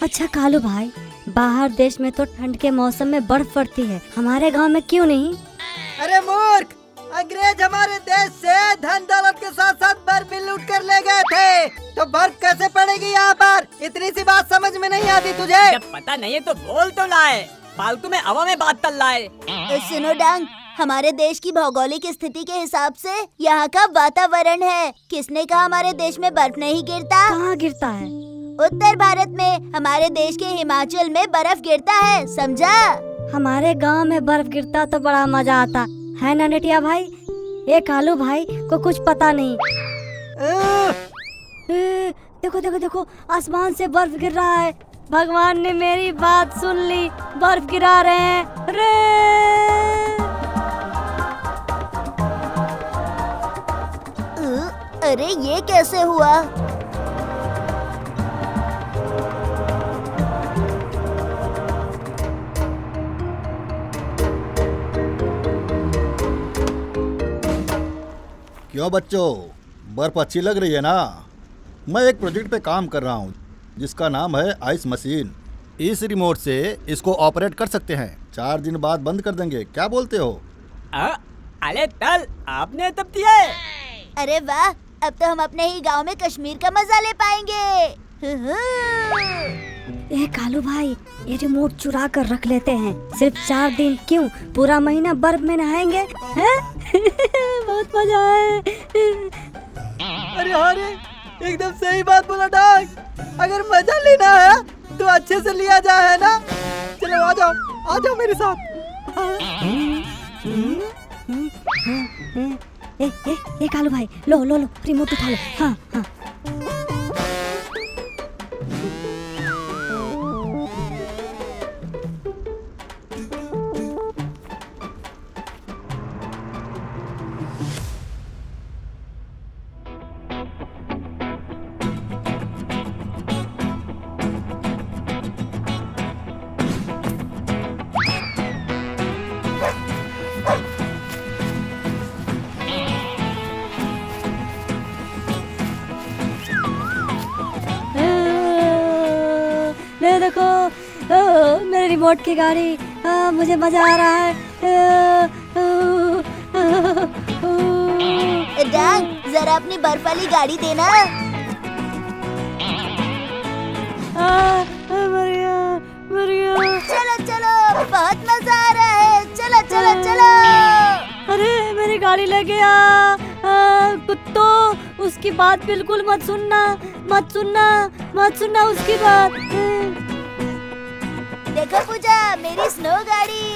अच्छा कालू भाई, बाहर देश में तो ठंड के मौसम में बर्फ पड़ती है, हमारे गांव में क्यों नहीं? अरे मूर्ख, अंग्रेज हमारे देश से धन दौलत के साथ साथ बर्फ भी लूट कर ले गए थे, तो बर्फ कैसे पड़ेगी यहाँ पर? इतनी सी बात समझ में नहीं आती तुझे? जब पता नहीं है तो बोल तो लाए, फालतू में हवा में बात तल लाए। सुनो डांग, हमारे देश की भौगोलिक स्थिति के हिसाब से यहाँ का वातावरण है। किसने कहा हमारे देश में बर्फ नहीं गिरता? कहाँ गिरता है? उत्तर भारत में, हमारे देश के हिमाचल में बर्फ गिरता है, समझा? हमारे गांव में बर्फ गिरता तो बड़ा मजा आता है ना नेटिया भाई? ये कालू भाई को कुछ पता नहीं। देखो देखो देखो, आसमान से बर्फ गिर रहा है। भगवान ने मेरी बात सुन ली, बर्फ गिरा रहे हैं। अरे ये कैसे हुआ? क्यों बच्चों, बर्फ अच्छी लग रही है ना? मैं एक प्रोजेक्ट पे काम कर रहा हूँ जिसका नाम है आइस मशीन। इस रिमोट से इसको ऑपरेट कर सकते हैं। 4 दिन बाद बंद कर देंगे, क्या बोलते हो? अरे तल, आपने तब दिया है। अरे वाह, अब तो हम अपने ही गांव में कश्मीर का मजा ले पाएंगे। ये कालू भाई, ये रिमोट चुरा कर रख लेते हैं। सिर्फ 4 दिन क्यों, पूरा महीना बर्फ में नहाएंगे हैं? बहुत मजा है। अरे अरे, एकदम सही बात बोला डांग। अगर मजा लेना है तो अच्छे से लिया जाए, है ना? चलो आ जाओ मेरे साथ। ए कालू भाई, लो रिमोट उठा लो। हाँ हाँ। देखो मेरे रिमोट की गाड़ी, मुझे मजा आ रहा है। डांग, जरा अपनी बर्फ वाली गाड़ी देना। मर गया। चलो, बहुत मजा आ रहा है। चलो। अरे मेरी गाड़ी ले गया। कुत्तों, उसकी बात बिल्कुल मत सुनना उसकी बात। देखो पूजा, मेरी स्नो गाड़ी।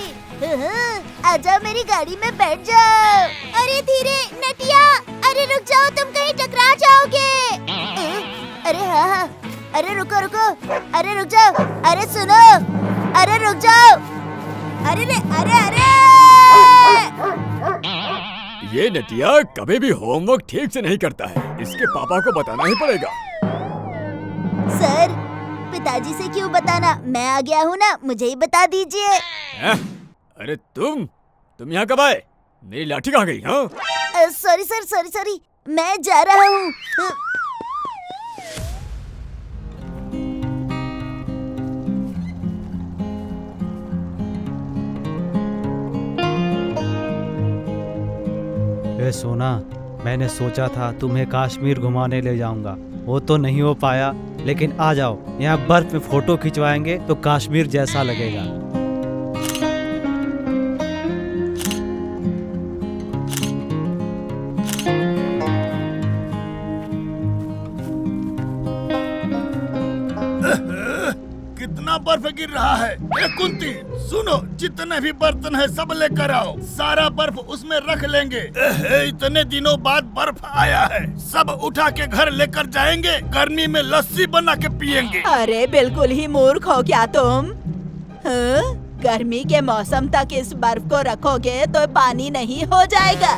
आजाओ मेरी गाड़ी में बैठ जाओ। अरे धीरे नटिया, अरे रुक जाओ, तुम कहीं टकरा जाओगे। अरे हाँ, अरे रुको, अरे रुक जाओ, अरे सुनो, अरे रुक जाओ, अरे ये नटिया कभी भी होमवर्क ठीक से नहीं करता है, इसके पापा को बताना ही पड़ेगा। सर, पिताजी से क्यों बताना, मैं आ गया हूँ ना, मुझे ही बता दीजिए। अरे तुम यहाँ कब आए? मेरी लाठी कहाँ गई? हाँ, सॉरी सर, मैं जा रहा हूँ। ए सोना, मैंने सोचा था तुम्हें कश्मीर घुमाने ले जाऊंगा, वो तो नहीं हो पाया, लेकिन आ जाओ, यहाँ बर्फ में फोटो खिंचवाएंगे तो कश्मीर जैसा लगेगा। कितना बर्फ गिर रहा है। ए कुंती, सुनो, जितने भी बर्तन है सब लेकर आओ, सारा बर्फ उसमें रख लेंगे। इतने दिनों बाद बर्फ आया है, सब उठा के घर लेकर जाएंगे, गर्मी में लस्सी बना के पियेंगे। अरे बिल्कुल ही मूर्ख हो क्या तुम? गर्मी के मौसम तक इस बर्फ को रखोगे तो पानी नहीं हो जाएगा।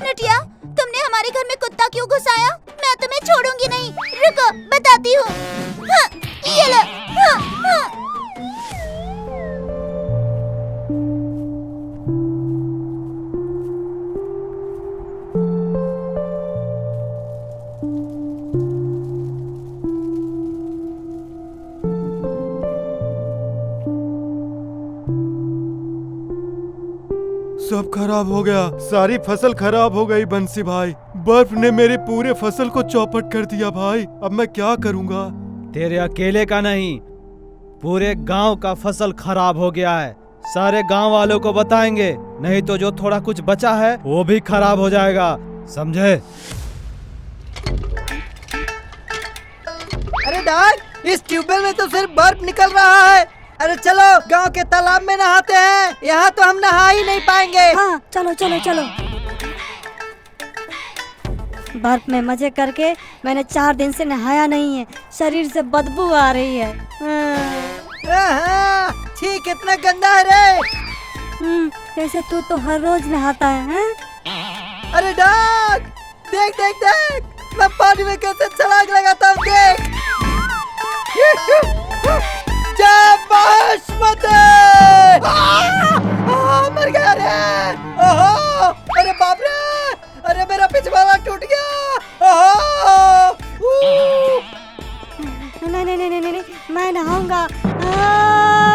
नटिया, तुमने हमारे घर में कुत्ता क्यों घुसाया? मैं तुम्हें छोड़ूंगी नहीं, रुको बताती हूँ। हाँ, ये लो। हाँ। सब खराब हो गया, सारी फसल खराब हो गई बंसी भाई। बर्फ ने मेरी पूरे फसल को चौपट कर दिया भाई। अब मैं क्या करूँगा? तेरे अकेले का नहीं, पूरे गांव का फसल खराब हो गया है। सारे गांव वालों को बताएंगे, नहीं तो जो थोड़ा कुछ बचा है वो भी खराब हो जाएगा, समझे? अरे डॉग, इस ट्यूबवेल में तो सिर्फ बर्फ निकल रहा है। अरे चलो गांव के तालाब में नहाते हैं, यहाँ तो हम नहा ही नहीं पाएंगे। हाँ चलो चलो चलो। बर्फ में मजे करके मैंने 4 दिन से नहाया नहीं है, शरीर से बदबू आ रही है। छी, कितना गंदा है रे। जैसे तू तो हर रोज नहाता है। अरे डॉग, देख देख देख, मैं पानी में कैसे छलांग लगाता हूँ, देख। जय बासमती! मर गया रे। ओहो, अरे बाप रे, अरे मेरा पिछवाड़ा टूट गया। ओहो, नहीं नहीं नहीं नहीं, मैं नहाऊंगा।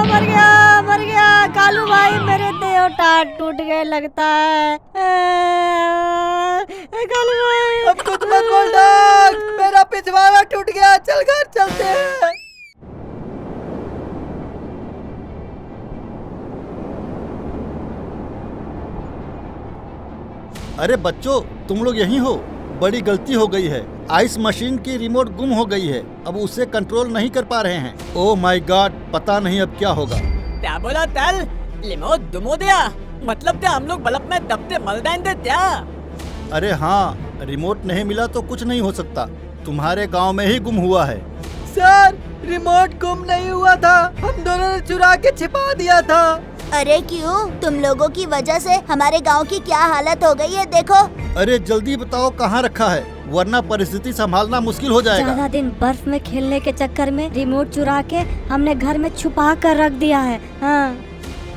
मर गया कालू भाई, मेरे देह टाट टूट गए लगता है। कालू भाई, अब कुछ मत बोल डॉग, मेरा पिछवाड़ा टूट गया। चल घर चलते हैं। अरे बच्चों, तुम लोग यहीं हो? बड़ी गलती हो गई है। आइस मशीन की रिमोट गुम हो गई है, अब उसे कंट्रोल नहीं कर पा रहे हैं। ओह माय गॉड, पता नहीं अब क्या होगा। क्या बोला तल? रिमोट गुम हो गया? मतलब क्या हम लोग बल्ब में दबते मर जाएंगे क्या? अरे हाँ, रिमोट नहीं मिला तो कुछ नहीं हो सकता। तुम्हारे गांव में ही गुम हुआ है। सर, रिमोट गुम नहीं हुआ था, हम दोनों ने चुरा के छिपा दिया था। अरे क्यों? तुम लोगों की वजह से हमारे गांव की क्या हालत हो गई है, देखो। अरे जल्दी बताओ कहाँ रखा है, वरना परिस्थिति संभालना मुश्किल हो जाएगा। ज्यादा दिन बर्फ में खेलने के चक्कर में रिमोट चुरा के हमने घर में छुपा कर रख दिया है। हाँ।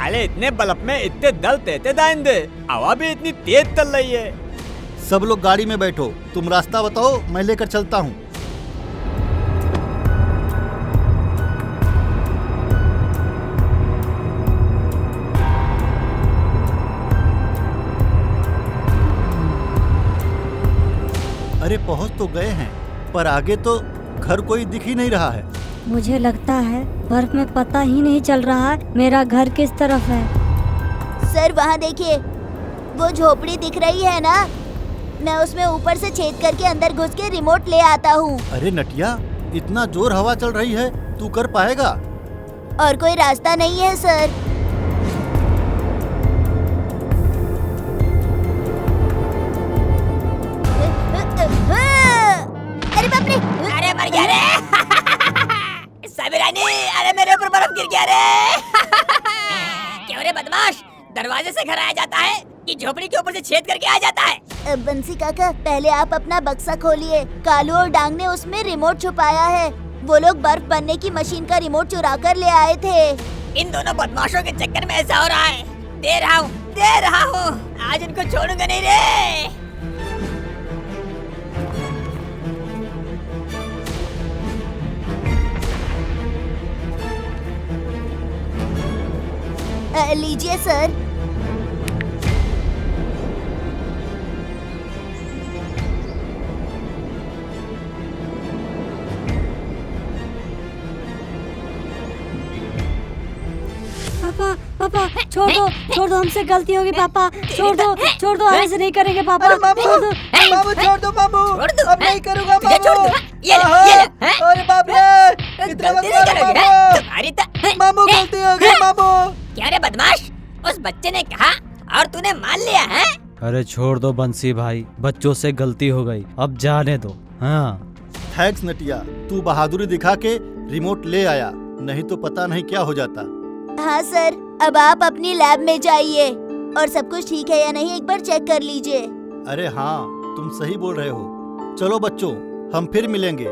अरे इतने बल्ब में इतने दल तेते दाएंगे, हवा भी इतनी तेज चल रही है। सब लोग गाड़ी में बैठो, तुम रास्ता बताओ, मैं लेकर चलता हूँ। अरे पहुँच तो गए हैं, पर आगे तो घर कोई दिख ही नहीं रहा है। मुझे लगता है बर्फ में पता ही नहीं चल रहा है मेरा घर किस तरफ है। सर वहाँ देखिए, वो झोपड़ी दिख रही है ना, मैं उसमें ऊपर से छेद करके अंदर घुस के रिमोट ले आता हूँ। अरे नटिया, इतना जोर हवा चल रही है, तू कर पाएगा? और कोई रास्ता नहीं है सर। अरे बाप रे, अरे मर गया रे। सबीरानी, अरे मेरे ऊपर बर्फ गिर गया रे। क्यों रे बदमाश, दरवाजे से घर आया जाता है कि झोपड़ी के ऊपर से छेद करके आ जाता है? बंसी काका, पहले आप अपना बक्सा खोलिए। कालू और डांग ने उसमें रिमोट छुपाया है। वो लोग बर्फ बनने की मशीन का रिमोट चुरा कर ले आए थे। इन दोनों बदमाशों के चक्कर में ऐसा हो रहा है। दे रहा हूँ, आज इनको छोड़ूंगा नहीं रे। लीजिए सर। पापा छोड़ दो हमसे गलती होगी पापा, छोड़ दो ऐसे नहीं करेंगे पापा। अरे मामू, मामू छोड़ दो मामू, अब नहीं करूँगा मामू। अरे बाप रे, इतना मत मारो मामू, गलती हो गई मामू। क्या रे बदमाश, उस बच्चे ने कहा और तूने मान लिया है? अरे छोड़ दो बंसी भाई, बच्चों से गलती हो गई, अब जाने दो। हाँ थैंक्स नटिया, तू बहादुरी दिखा के रिमोट ले आया, नहीं तो पता नहीं क्या हो जाता। हाँ सर, अब आप अपनी लैब में जाइए और सब कुछ ठीक है या नहीं एक बार चेक कर लीजिए। अरे हाँ, तुम सही बोल रहे हो। चलो बच्चों, हम फिर मिलेंगे।